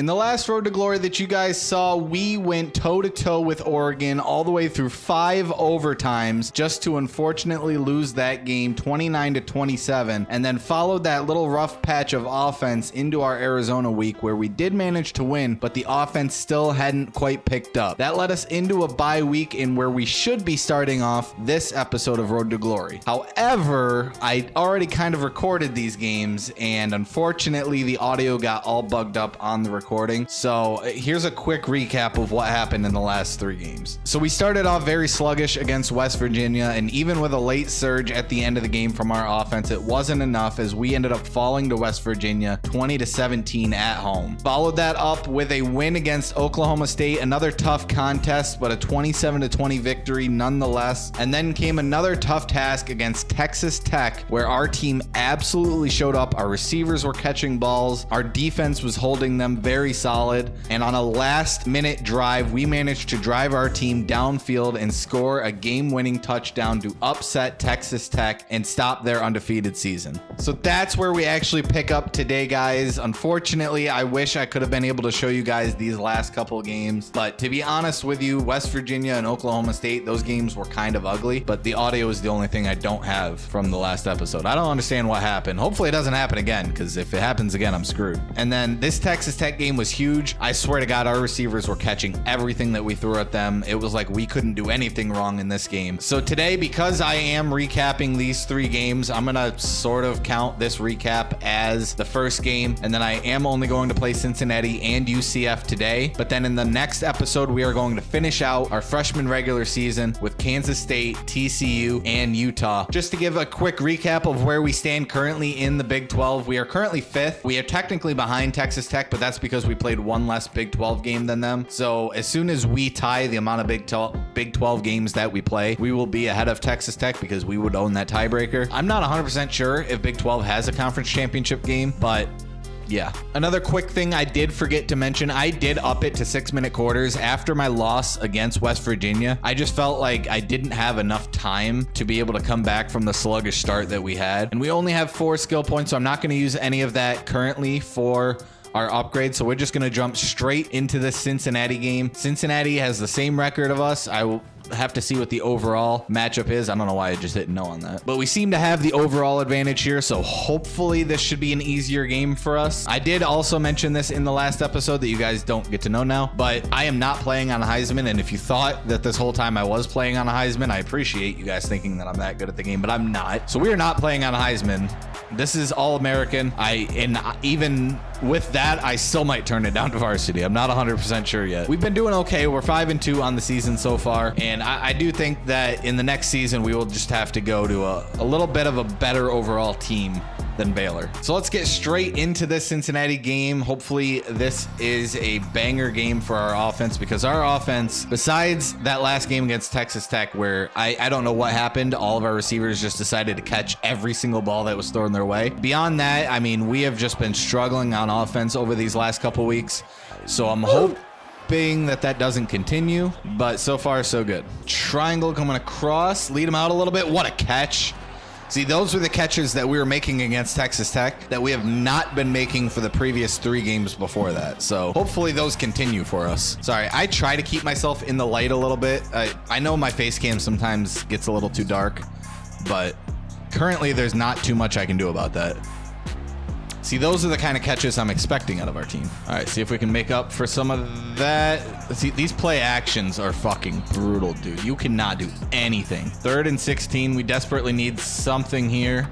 In the last Road to Glory that you guys saw, we went toe-to-toe with Oregon all the way through 5 overtimes just to unfortunately lose that game 29-27, and then followed that little rough patch of offense into our Arizona week where we did manage to win, but the offense still hadn't quite picked up. That led us into a bye week in where we should be starting off this episode of Road to Glory. However, I already kind of recorded these games, and unfortunately the audio got all bugged up on the recording. So here's a quick recap of what happened in the last 3 games. So we started off very sluggish against West Virginia, and even with a late surge at the end of the game from our offense, it wasn't enough as we ended up falling to West Virginia 20-17 at home. Followed that up with a win against Oklahoma State, another tough contest, but a 27-20 victory nonetheless. And then came another tough task against Texas Tech, where our team absolutely showed up. Our receivers were catching balls, our defense was holding them very solid, and on a last minute drive we managed to drive our team downfield and score a game-winning touchdown to upset Texas Tech and stop their undefeated season. So that's where we actually pick up today, guys. Unfortunately, I wish I could have been able to show you guys these last couple of games, but to be honest with you, West Virginia and Oklahoma State, those games were kind of ugly, but the audio is the only thing I don't have from the last episode. I don't understand what happened. Hopefully it doesn't happen again, because if it happens again, I'm screwed. And then this Texas Tech game was huge. I swear to God, our receivers were catching everything that we threw at them. It was like we couldn't do anything wrong in this game. So today, because I am recapping these 3 games, I'm gonna sort of count this recap as the first game, and then I am only going to play Cincinnati and UCF today. But then in the next episode, we are going to finish out our freshman regular season with Kansas State, TCU, and Utah. Just to give a quick recap of where we stand currently in the Big 12, we are currently 5th. We are technically behind Texas Tech, but that's because we played one less Big 12 game than them. So as soon as we tie the amount of Big 12 games that we play, we will be ahead of Texas Tech because we would own that tiebreaker. I'm not 100% sure if Big 12 has a conference championship game, but yeah. Another quick thing I did forget to mention, I did up it to 6-minute quarters after my loss against West Virginia. I just felt like I didn't have enough time to be able to come back from the sluggish start that we had. And we only have 4 skill points, so I'm not going to use any of that currently for our upgrade. So we're just going to jump straight into this Cincinnati game. Cincinnati has the same record of us. I will have to see what the overall matchup is. I don't know why I just hit no on that, but we seem to have the overall advantage here, so hopefully this should be an easier game for us. I did also mention this in the last episode that you guys don't get to know now, but I am not playing on a Heisman, and if you thought that this whole time I was playing on a Heisman, I appreciate you guys thinking that I'm that good at the game, but I'm not. So we are not playing on a Heisman. This is all American. And even with that, I still might turn it down to varsity. I'm not 100% sure yet. We've been doing okay. We're 5-2 on the season so far, and I do think that in the next season we will just have to go to a little bit of a better overall team than Baylor. So let's get straight into this Cincinnati game. Hopefully this is a banger game for our offense, because our offense, besides that last game against Texas Tech where I don't know what happened, all of our receivers just decided to catch every single ball that was thrown their way. Beyond that, I mean, we have just been struggling on offense over these last couple weeks. So I'm hoping that doesn't continue, but so far so good. Triangle coming across, lead him out a little bit. What a catch. See, those were the catches that we were making against Texas Tech that we have not been making for the previous 3 games before that. So hopefully those continue for us. Sorry, I try to keep myself in the light a little bit. I know my face cam sometimes gets a little too dark, but currently there's not too much I can do about that. See, those are the kind of catches I'm expecting out of our team. All right, see if we can make up for some of that. See, these play actions are fucking brutal, dude. You cannot do anything. 3rd and 16. We desperately need something here.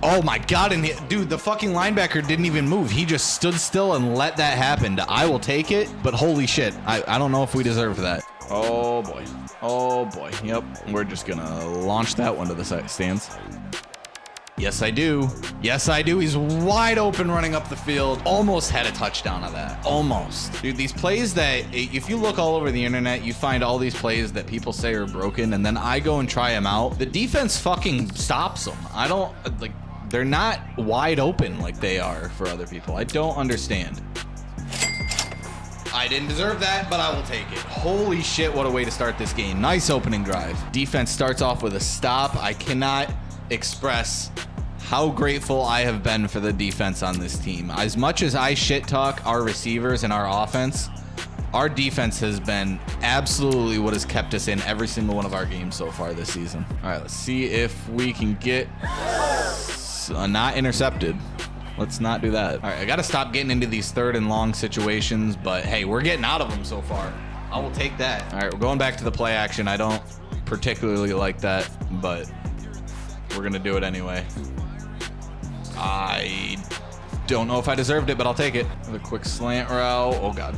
Oh my God, and dude, the fucking linebacker didn't even move. He just stood still and let that happen. I will take it, but holy shit, I don't know if we deserve that. Oh boy. Oh boy. Yep, we're just gonna launch that one to the stands. Yes, I do. Yes, I do. He's wide open running up the field. Almost had a touchdown of that. Almost. Dude, these plays that, if you look all over the internet, you find all these plays that people say are broken, and then I go and try them out. The defense fucking stops them. I don't, like, they're not wide open like they are for other people. I don't understand. I didn't deserve that, but I will take it. Holy shit, what a way to start this game. Nice opening drive. Defense starts off with a stop. I cannot express how grateful I have been for the defense on this team. As much as I shit talk our receivers and our offense, our defense has been absolutely what has kept us in every single one of our games so far this season. All right, let's see if we can get not intercepted. Let's not do that. All right, I got to stop getting into these 3rd and long situations, but hey, we're getting out of them so far. I will take that. All right, we're going back to the play action. I don't particularly like that, but we're going to do it anyway. I don't know if I deserved it, but I'll take it. Another quick slant route. Oh, God.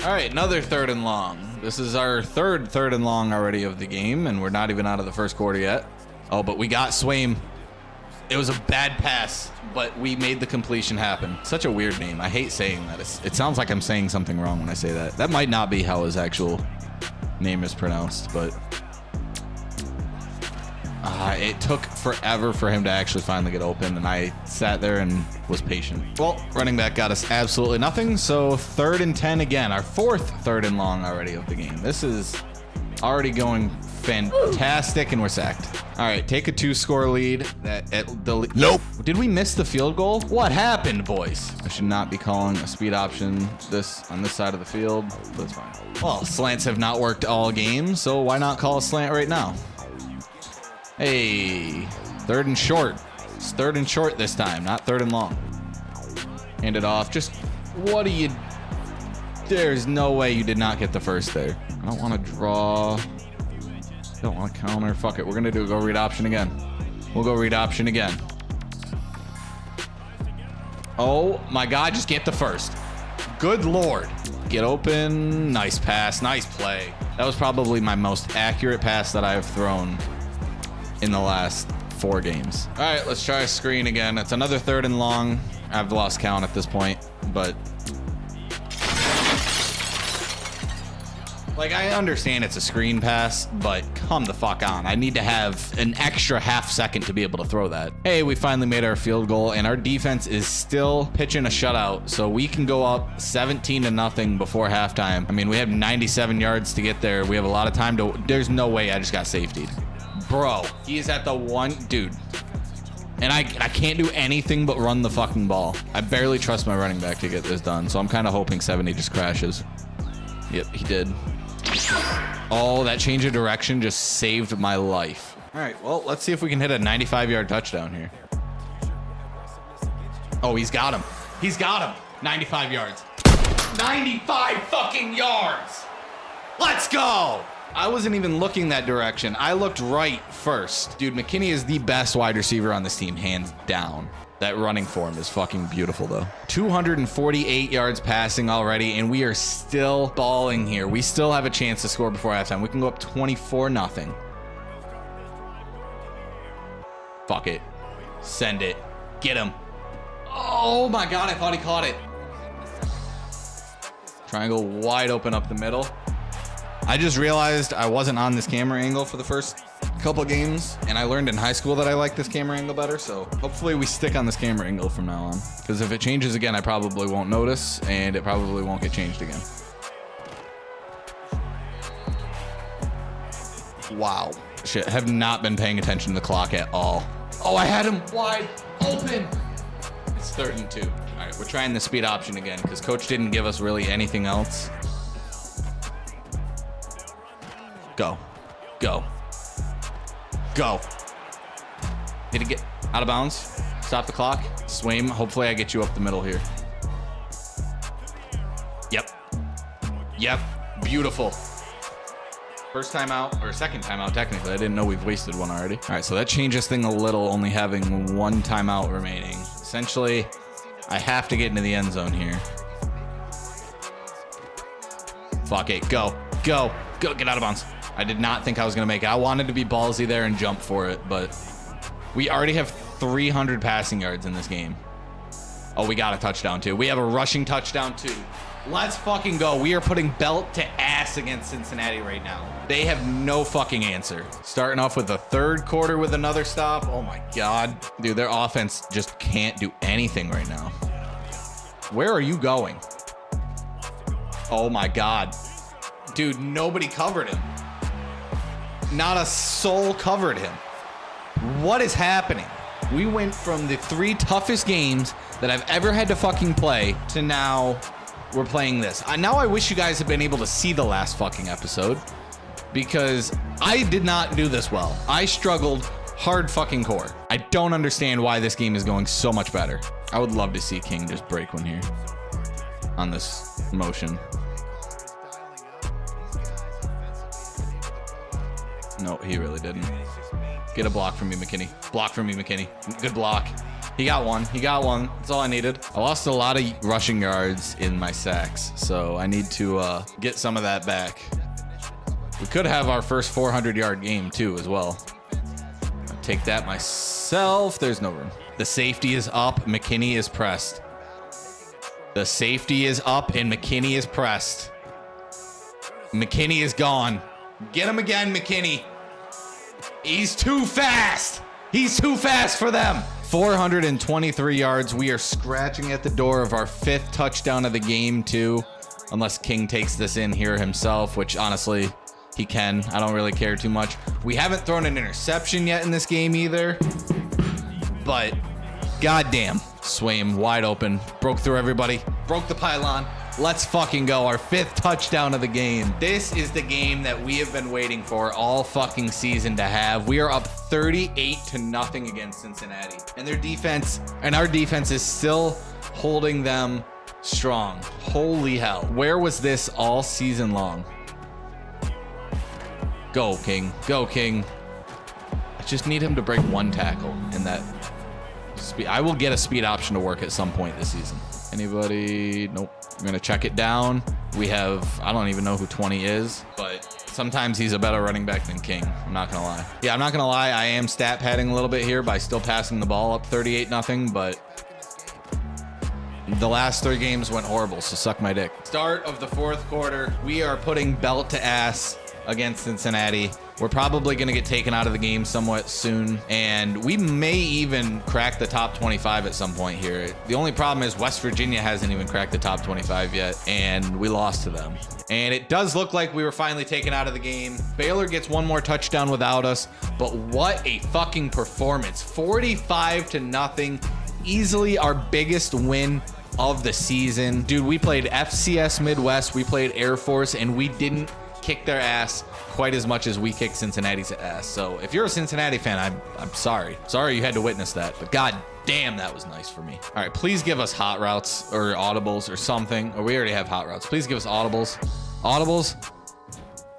All right, another 3rd and long. This is our 3rd and long already of the game, and we're not even out of the first quarter yet. Oh, but we got Swaim. It was a bad pass, but we made the completion happen. Such a weird name. I hate saying that. It sounds like I'm saying something wrong when I say that. That might not be how his actual name is pronounced, but it took forever for him to actually finally get open, and I sat there and was patient. Well, running back got us absolutely nothing, so 3rd and 10 again. Our 4th 3rd and long already of the game. This is already going fantastic, and we're sacked. All right, take a 2-score lead. Nope. Did we miss the field goal? What happened, boys? I should not be calling a speed option on this side of the field. That's fine. Well, slants have not worked all game, so why not call a slant right now? Hey, 3rd and short. It's 3rd and short this time, not 3rd and long. Hand it off. Just, what do you... There's no way you did not get the first there. I don't want to draw. Don't want to counter. Fuck it. We're going to go read option again. We'll go read option again. Oh, my God. Just get the first. Good Lord. Get open. Nice pass. Nice play. That was probably my most accurate pass that I have thrown in the last 4 games. All right, let's try a screen again. It's another 3rd and long. I've lost count at this point, but like, I understand it's a screen pass, but come the fuck on. I need to have an extra half second to be able to throw that. Hey, we finally made our field goal, and our defense is still pitching a shutout, so we can go up 17-0 before halftime. I mean, we have 97 yards to get there. We have a lot of time to... There's no way I just got safetied. Bro, he is at the one... Dude. And I can't do anything but run the fucking ball. I barely trust my running back to get this done, so I'm kind of hoping 70 just crashes. Yep, he did. Oh, that change of direction just saved my life. All right, well, let's see if we can hit a 95-yard touchdown here. Oh, he's got him. He's got him. 95 yards. 95 fucking yards. Let's go. I wasn't even looking that direction. I looked right first. Dude, McKinney is the best wide receiver on this team, hands down. That running form is fucking beautiful, though. 248 yards passing already, and we are still balling here. We still have a chance to score before halftime. We can go up 24-0. Fuck it. Send it. Get him. Oh, my God. I thought he caught it. Triangle wide open up the middle. I just realized I wasn't on this camera angle for the first couple games, and I learned in high school that I like this camera angle better, so hopefully we stick on this camera angle from now on, because if it changes again, I probably won't notice, and it probably won't get changed again. Wow. Shit, have not been paying attention to the clock at all. Oh, I had him wide open. It's 3rd and 2. All right, we're trying the speed option again, because coach didn't give us really anything else. Go. Go. Go. Did it get out of bounds? Stop the clock. Swaim. Hopefully I get you up the middle here. Yep. Yep. Beautiful. First time out, or second time out, technically. I didn't know we've wasted one already. All right, so that changes thing a little, only having 1 timeout remaining. Essentially, I have to get into the end zone here. Fuck it. Go. Go. Go. Get out of bounds. I did not think I was going to make it. I wanted to be ballsy there and jump for it, but we already have 300 passing yards in this game. Oh, we got a touchdown, too. We have a rushing touchdown, too. Let's fucking go. We are putting belt to ass against Cincinnati right now. They have no fucking answer. Starting off with the 3rd quarter with another stop. Oh, my God. Dude, their offense just can't do anything right now. Where are you going? Oh, my God. Dude, nobody covered him. Not a soul covered him. What is happening? We went from the 3 toughest games that I've ever had to fucking play to now we're playing this. Now I wish you guys had been able to see the last fucking episode because I did not do this well. I struggled hard fucking core. I don't understand why this game is going so much better. I would love to see King just break one here on this motion. No, he really didn't. Get a block from me, McKinney. Block from me, McKinney. Good block. He got one. He got one. That's all I needed. I lost a lot of rushing yards in my sacks, so I need to get some of that back. We could have our first 400-yard game, too, as well. I'll take that myself. There's no room. The safety is up. McKinney is pressed. The safety is up, and McKinney is pressed. McKinney is gone. Get him again, McKinney. He's too fast. He's too fast for them. 423 yards. We are scratching at the door of our 5th touchdown of the game, too. Unless King takes this in here himself, which honestly, he can. I don't really care too much. We haven't thrown an interception yet in this game either. But goddamn. Swaim wide open. Broke through everybody. Broke the pylon. Let's fucking go. Our 5th touchdown of the game. This is the game that we have been waiting for all fucking season to have. We are up 38-0 against Cincinnati. And their defense, and our defense is still holding them strong. Holy hell. Where was this all season long? Go, King. Go, King. I just need him to break 1 tackle in that speed. I will get a speed option to work at some point this season. Anybody? Nope. I'm going to check it down. We have, I don't even know who 20 is, but sometimes he's a better running back than King. I'm not going to lie. Yeah, I'm not going to lie. I am stat padding a little bit here by still passing the ball up 38-0, but the last 3 games went horrible, so suck my dick. Start of the 4th quarter. We are putting belt to ass against Cincinnati. We're probably going to get taken out of the game somewhat soon, and we may even crack the top 25 at some point here. The only problem is West Virginia hasn't even cracked the top 25 yet, and we lost to them. And it does look like we were finally taken out of the game. Baylor gets 1 more touchdown without us, but what a fucking performance. 45-0, easily our biggest win of the season. Dude, we played FCS Midwest, we played Air Force, and we didn't kick their ass quite as much as we kicked Cincinnati's ass. So if you're a Cincinnati fan, I'm sorry. Sorry you had to witness that, but god damn, that was nice for me. All right, please give us hot routes or audibles or something. Or we already have hot routes. Please give us audibles. Audibles.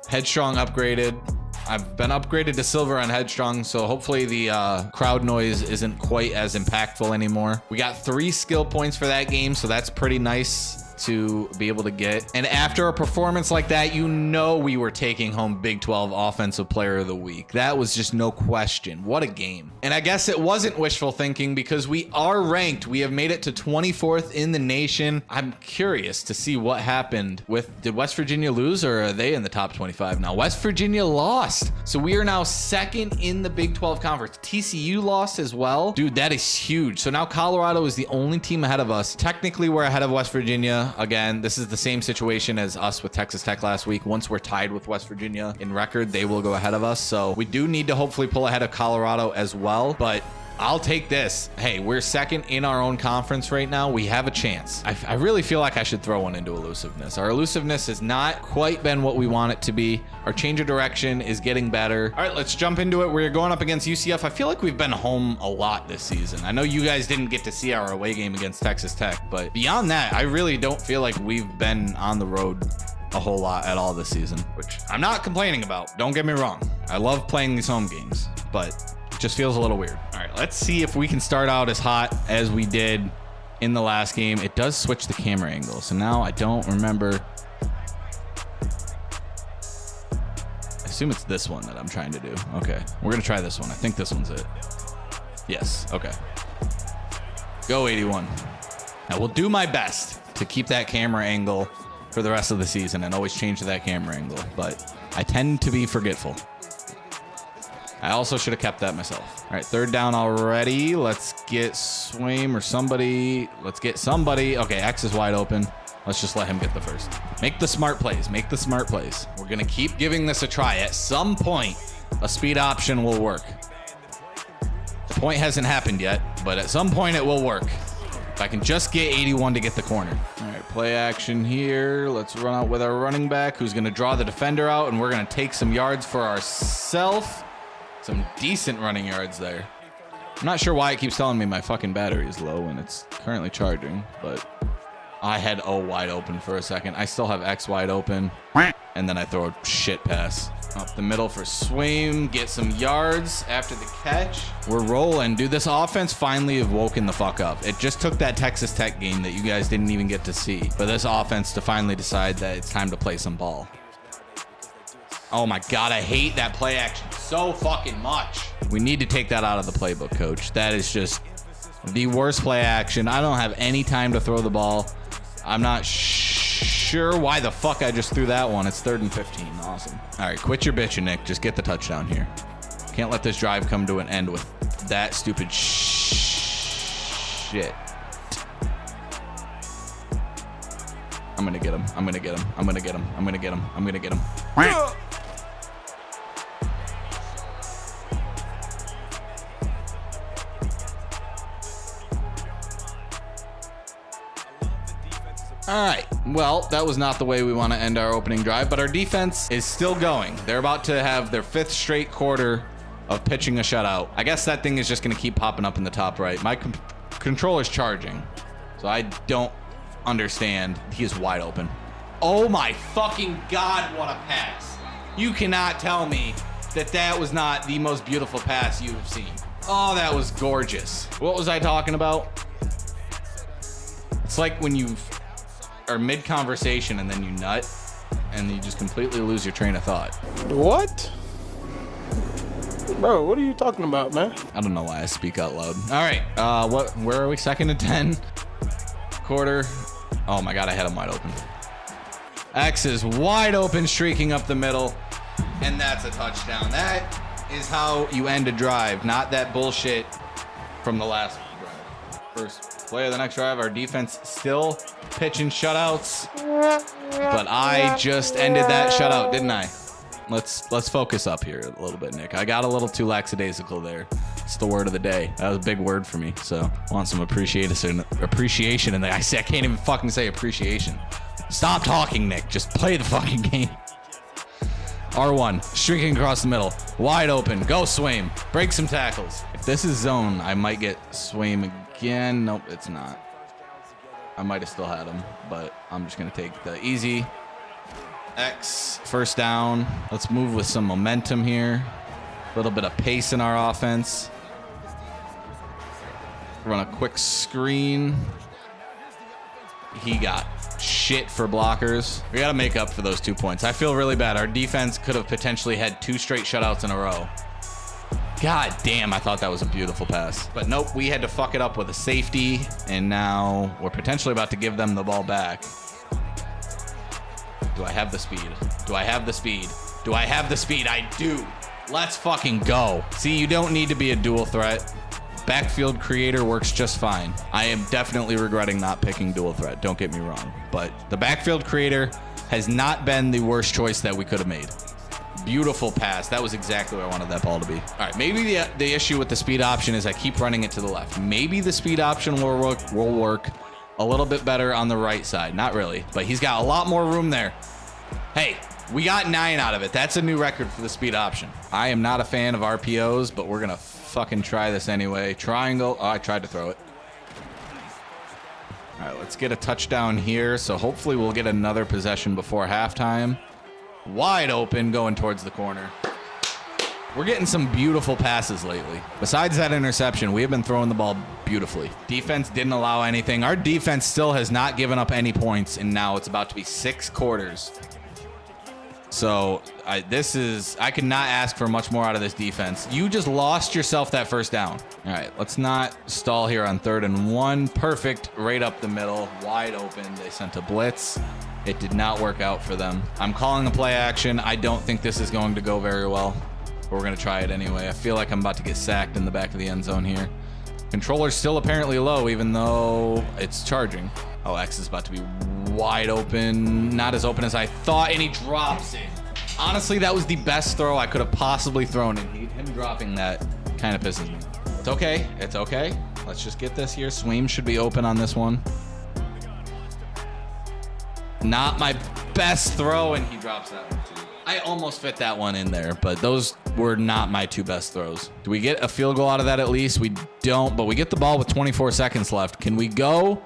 Headstrong upgraded. I've been upgraded to silver on Headstrong, so hopefully the crowd noise isn't quite as impactful anymore. We got 3 skill points for that game, so that's pretty nice to be able to get. And after a performance like that, you know we were taking home Big 12 Offensive Player of the Week. That was just no question. What a game. And I guess it wasn't wishful thinking because we are ranked. We have made it to 24th in the nation. I'm curious to see what happened with, did West Virginia lose or are they in the top 25 now? West Virginia lost. So we are now 2nd in the Big 12 conference. TCU lost as well. Dude, that is huge. So now Colorado is the only team ahead of us. Technically, we're ahead of West Virginia. Again, this is the same situation as us with Texas Tech last week. Once we're tied with West Virginia in record, they will go ahead of us. So we do need to hopefully pull ahead of Colorado as well, but I'll take this. Hey, we're 2nd in our own conference right now. We have a chance. I really feel like I should throw one into elusiveness. Our elusiveness has not quite been what we want it to be. Our change of direction is getting better. All right, let's jump into it. We're going up against UCF. I feel like we've been home a lot this season. I know you guys didn't get to see our away game against Texas Tech, but beyond that, I really don't feel like we've been on the road a whole lot at all this season, which I'm not complaining about. Don't get me wrong. I love playing these home games, but just feels a little weird. All right, let's see if we can start out as hot as we did in the last game. It does switch the camera angle, so now I don't remember. I assume it's this one that I'm trying to do. Okay, we're gonna try this one. I think this one's it. Yes, okay. Go 81. I will do my best to keep that camera angle for the rest of the season and always change that camera angle, but I tend to be forgetful. I also should have kept that myself. All right, 3rd down already. Let's get Swaim or somebody. Let's get somebody. Okay, X is wide open. Let's just let him get the first. Make the smart plays. Make the smart plays. We're going to keep giving this a try. At some point, a speed option will work. Point hasn't happened yet, but at some point it will work. If I can just get 81 to get the corner. All right, play action here. Let's run out with our running back who's going to draw the defender out, and we're going to take some yards for ourselves. Some decent running yards there. I'm not sure why it keeps telling me my fucking battery is low and it's currently charging, but I had O wide open for a second. I still have X wide open, and then I throw a shit pass. Up the middle for Swaim, get some yards after the catch. We're rolling. Dude, this offense finally have woken the fuck up. It just took that Texas Tech game that you guys didn't even get to see for this offense to finally decide that it's time to play some ball. Oh my God, I hate that play action so fucking much. We need to take that out of the playbook, coach. That is just the worst play action. I don't have any time to throw the ball. I'm not sure why the fuck I just threw that one. It's 3rd and 15. Awesome. All right, quit your bitching, Nick. Just get the touchdown here. Can't let this drive come to an end with that stupid shit. I'm gonna get him. I'm gonna get him. I'm gonna get him. I'm gonna get him. I'm gonna get him. All right, well, that was not the way we want to end our opening drive, but our defense is still going. They're about to have their 5th straight quarter of pitching a shutout. I guess that thing is just going to keep popping up in the top right. My controller's charging, so I don't understand. He is wide open. Oh my fucking God, what a pass. You cannot tell me that that was not the most beautiful pass you have seen. Oh, that was gorgeous. What was I talking about? It's like when you are mid-conversation and then you nut and you just completely lose your train of thought. What? Bro, what are you talking about, man? I don't know why I speak out loud. All right, where are we? 2nd and 10. Quarter. Oh my God, I had him wide open. X is wide open, streaking up the middle, and that's a touchdown. That is how you end a drive, not that bullshit from the last drive. First play of the next drive, our defense still pitching shutouts, but I just ended that shutout, didn't I? Let's focus up here a little bit, Nick. I got a little too lackadaisical there. It's the word of the day. That was a big word for me, so I want some appreciation in there. I can't even fucking say appreciation. Stop talking, Nick. Just play the fucking game. R1, streaking across the middle, wide open. Go Swaim. Break some tackles. If this is zone, I might get Swaim again. Nope, it's not. I might have still had him, but I'm just going to take the easy. X, first down. Let's move with some momentum here. A little bit of pace in our offense. Run a quick screen. He got shit for blockers. We got to make up for those 2 points. I feel really bad. Our defense could have potentially had 2 straight shutouts in a row. God damn, I thought that was a beautiful pass. But nope, we had to fuck it up with a safety, and now we're potentially about to give them the ball back. Do I have the speed? Do I have the speed? Do I have the speed? I do. Let's fucking go. See, you don't need to be a dual threat. Backfield creator works just fine. I am definitely regretting not picking dual threat. Don't get me wrong. But the backfield creator has not been the worst choice that we could have made. Beautiful pass. That was exactly where I wanted that ball to be. All right, maybe the issue with the speed option is I keep running it to the left. Maybe the speed option will work a little bit better on the right side. Not really, but he's got a lot more room there. Hey, we got 9 out of it. That's a new record for the speed option. I am not a fan of RPOs, but we're going to fucking try this anyway. Triangle. Oh, I tried to throw it. All right, let's get a touchdown here. So hopefully we'll get another possession before halftime. Wide open, going towards the corner. We're getting some beautiful passes lately. Besides that interception, we have been throwing the ball beautifully. Defense didn't allow anything. Our defense still has not given up any points, and now it's about to be 6 quarters. So I could not ask for much more out of this defense. You just lost yourself that first down. All right, let's not stall here on 3rd and 1. Perfect, right up the middle, wide open. They sent a blitz. It did not work out for them. I'm calling the play action. I don't think this is going to go very well, but we're going to try it anyway. I feel like I'm about to get sacked in the back of the end zone here. Controller's still apparently low, even though it's charging. Oh, X is about to be wide open. Not as open as I thought, and he drops it. Honestly, that was the best throw I could have possibly thrown, and him dropping that kind of pisses me off. It's okay. It's okay. Let's just get this here. Sweem should be open on this one. Not my best throw, and he drops that one too. I almost fit that one in there, but those were not my two best throws. Do we get a field goal out of that at least? We don't, but we get the ball with 24 seconds left. Can we go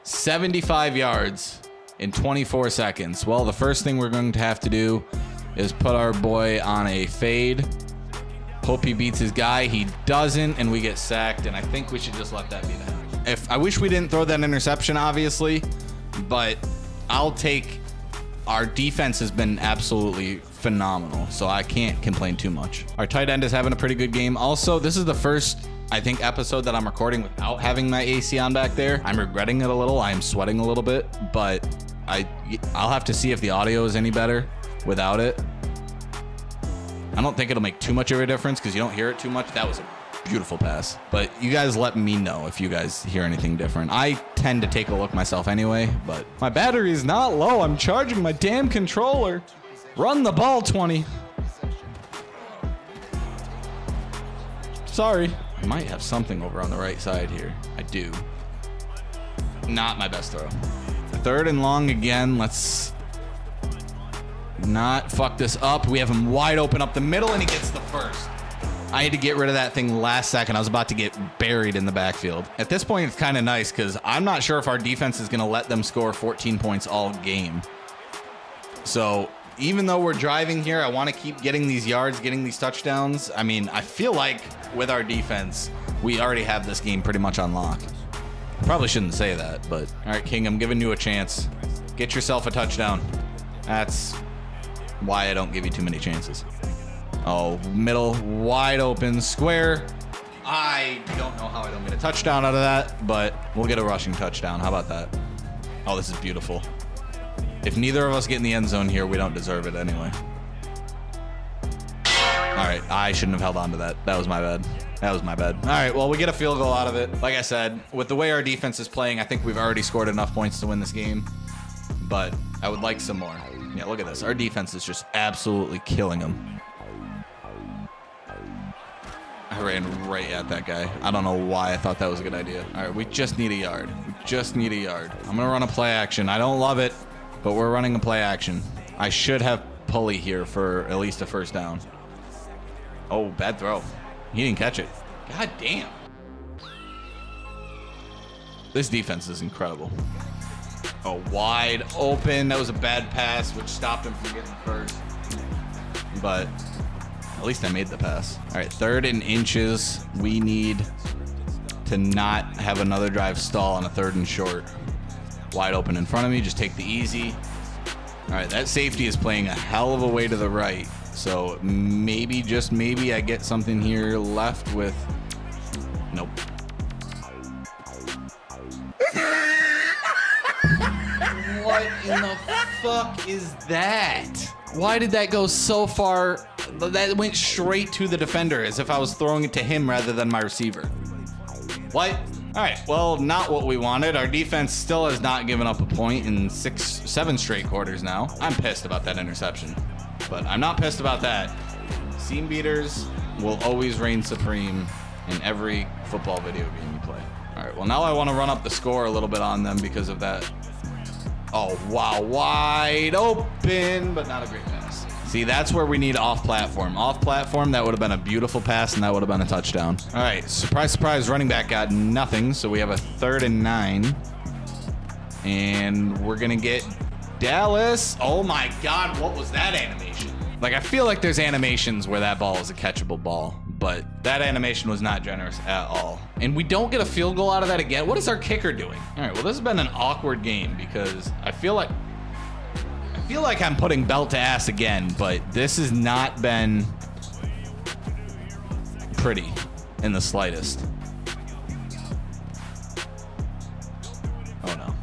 75 yards in 24 seconds? Well, the first thing we're going to have to do is put our boy on a fade. Hope he beats his guy. He doesn't, and we get sacked, and I think we should just let that be that. I wish we didn't throw that interception, obviously, but I'll take... Our defense has been absolutely phenomenal, so I can't complain too much. Our tight end is having a pretty good game. Also, this is the first, I think, episode that I'm recording without having my AC on back there. I'm regretting it a little. I'm sweating a little bit, but I'll have to see if the audio is any better without it. I don't think it'll make too much of a difference because you don't hear it too much. That was a beautiful pass, but you guys let me know if you guys hear anything different. I tend to take a look myself anyway, but my battery is not low. I'm charging my damn controller. Run the ball, 20. Sorry. I might have something over on the right side here. I do. Not my best throw. 3rd and long again. Let's not fuck this up. We have him wide open up the middle, and he gets the first. I had to get rid of that thing last second. I was about to get buried in the backfield. At this point, it's kind of nice because I'm not sure if our defense is going to let them score 14 points all game. So even though we're driving here, I want to keep getting these yards, getting these touchdowns. I mean, I feel like with our defense, we already have this game pretty much on lock. Probably shouldn't say that, but all right, King, I'm giving you a chance. Get yourself a touchdown. That's why I don't give you too many chances. Oh, middle, wide open, square. I don't know how I don't get a touchdown out of that, but we'll get a rushing touchdown. How about that? Oh, this is beautiful. If neither of us get in the end zone here, we don't deserve it anyway. All right, I shouldn't have held on to that. That was my bad. That was my bad. All right, well, we get a field goal out of it. Like I said, with the way our defense is playing, I think we've already scored enough points to win this game, but I would like some more. Yeah, look at this. Our defense is just absolutely killing them. I ran right at that guy. I don't know why I thought that was a good idea. All right, we just need a yard. We just need a yard. I'm going to run a play action. I don't love it, but we're running a play action. I should have Pulley here for at least a first down. Oh, bad throw. He didn't catch it. God damn. This defense is incredible. Oh, wide open. That was a bad pass, which stopped him from getting first. But at least I made the pass. All right, 3rd and inches. We need to not have another drive stall on a 3rd and short. Wide open in front of me. Just take the easy. All right, that safety is playing a hell of a way to the right. So maybe, just maybe, I get something here left with... Nope. What in the fuck is that? Why did that go so far? That went straight to the defender as if I was throwing it to him rather than my receiver. What? All right, well, not what we wanted. Our defense still has not given up a point in 7 straight quarters now. I'm pissed about that interception, but I'm not pissed about that. Seam beaters will always reign supreme in every football video game you play. All right, well, now I want to run up the score a little bit on them because of that. Oh, wow, wide open, but not a great pass. See, that's where we need off-platform. Off-platform, that would have been a beautiful pass, and that would have been a touchdown. All right, surprise, surprise, running back got nothing, so we have a 3rd and 9. And we're going to get Dallas. Oh, my God, what was that animation? Like, I feel like there's animations where that ball is a catchable ball, but that animation was not generous at all. And we don't get a field goal out of that again. What is our kicker doing? All right, well, this has been an awkward game because I feel like I'm putting belt to ass again, but this has not been pretty in the slightest. Oh, no.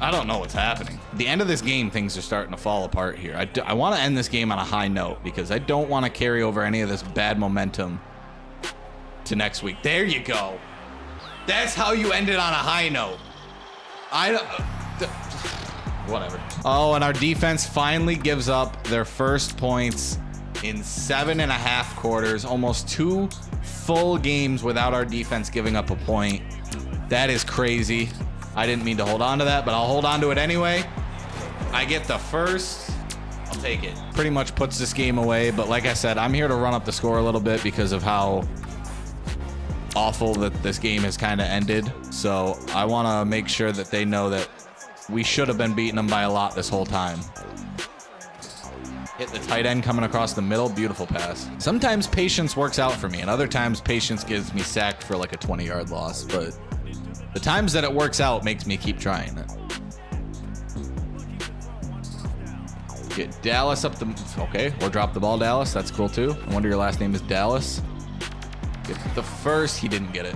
I don't know what's happening. At the end of this game, things are starting to fall apart here. I want to end this game on a high note because I don't want to carry over any of this bad momentum to next week. There you go. That's how you end it on a high note. Whatever. Oh, and our defense finally gives up their first points in 7.5 quarters, almost 2 full games without our defense giving up a point. That is crazy. I didn't mean to hold on to that, but I'll hold on to it anyway. I get the first. I'll take it. Pretty much puts this game away, but like I said, I'm here to run up the score a little bit because of how awful that this game has kind of ended. So I want to make sure that they know that we should have been beating them by a lot this whole time. Hit the tight end coming across the middle. Beautiful pass. Sometimes patience works out for me, and other times patience gives me sacked for like a 20-yard loss. But the times that it works out makes me keep trying it. Get Dallas up the... Okay, or drop the ball, Dallas. That's cool, too. I wonder your last name is Dallas. Get the first. He didn't get it.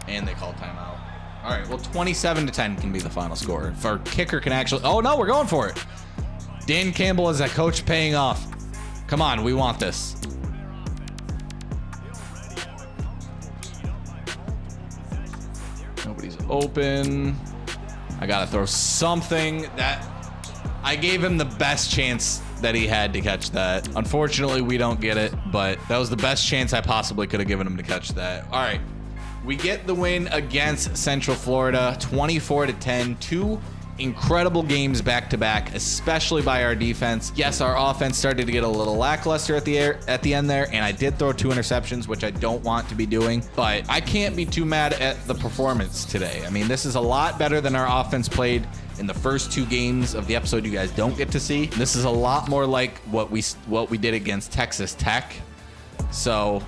And they call timeout. All right, well, 27-10 can be the final score. If our kicker can actually... Oh, no, we're going for it. Dan Campbell is a coach paying off. Come on, we want this. Nobody's open. I got to throw something that... I gave him the best chance that he had to catch that. Unfortunately, we don't get it, but that was the best chance I possibly could have given him to catch that. All right. We get the win against Central Florida, 24-10. 2 incredible games back to back, especially by our defense. Yes, our offense started to get a little lackluster at the end there, and I did throw 2 interceptions, which I don't want to be doing, but I can't be too mad at the performance today. I mean, this is a lot better than our offense played in the first 2 games of the episode you guys don't get to see. This is a lot more like what we did against Texas Tech. So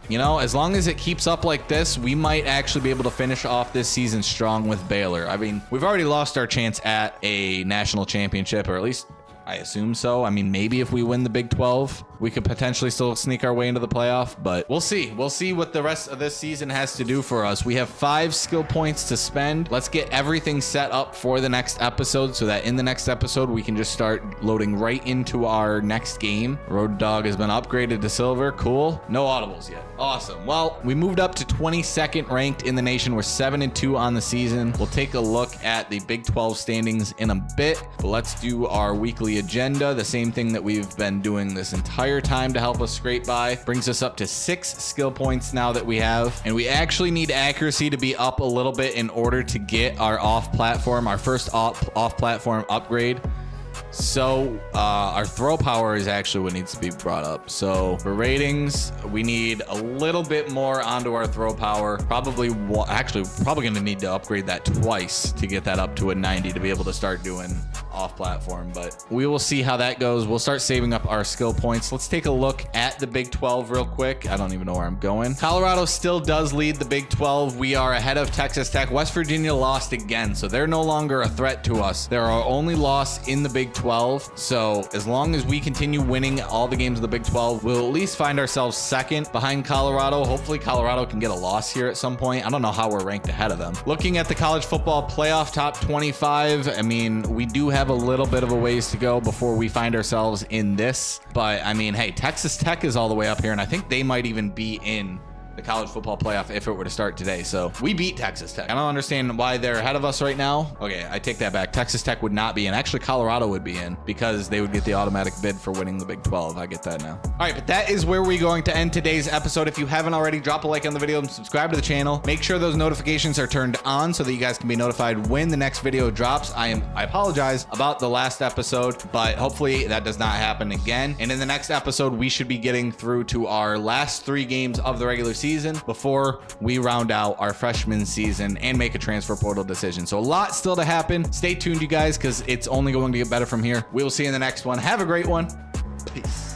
you know, as long as it keeps up like this, we might actually be able to finish off this season strong with Baylor. I mean, we've already lost our chance at a national championship, or at least I assume so. I mean, maybe if we win the Big 12, we could potentially still sneak our way into the playoff, but we'll see. We'll see what the rest of this season has to do for us. We have 5 skill points to spend. Let's get everything set up for the next episode so that in the next episode, we can just start loading right into our next game. Road Dog has been upgraded to silver. Cool. No audibles yet. Awesome. Well, we moved up to 22nd ranked in the nation. We're 7-2 on the season. We'll take a look at the Big 12 standings in a bit, but let's do our weekly agenda. The same thing that we've been doing this entire time to help us scrape by. Brings us up to 6 skill points now that we have, and we actually need accuracy to be up a little bit in order to get our our first off-platform upgrade. So our throw power is actually what needs to be brought up. So for ratings, we need a little bit more onto our throw power. Probably going to need to upgrade that twice to get that up to a 90 to be able to start doing off platform, but we will see how that goes. We'll start saving up our skill points. Let's take a look at the Big 12 real quick. I don't even know where I'm going. Colorado still does lead the Big 12. We are ahead of Texas Tech. West Virginia lost again, so they're no longer a threat to us. They're our only loss in the Big 12. So as long as we continue winning all the games of the Big 12, we'll at least find ourselves second behind Colorado. Hopefully Colorado can get a loss here at some point. I don't know how we're ranked ahead of them. Looking at the college football playoff top 25, I mean, we do have a little bit of a ways to go before we find ourselves in this. But I mean, hey, Texas Tech is all the way up here, and I think they might even be in the college football playoff if it were to start today. So we beat Texas Tech. I don't understand why they're ahead of us right now. Okay, I take that back. Texas Tech would not be in. Actually, Colorado would be in because they would get the automatic bid for winning the Big 12. I get that now. All right, but that is where we're going to end today's episode. If you haven't already, drop a like on the video and subscribe to the channel. Make sure those notifications are turned on so that you guys can be notified when the next video drops. I apologize about the last episode, but hopefully that does not happen again. And in the next episode, we should be getting through to our last 3 games of the regular season before we round out our freshman season and make a transfer portal decision. So a lot still to happen. Stay tuned, you guys, because it's only going to get better from here. We will see you in the next one. Have a great one. Peace.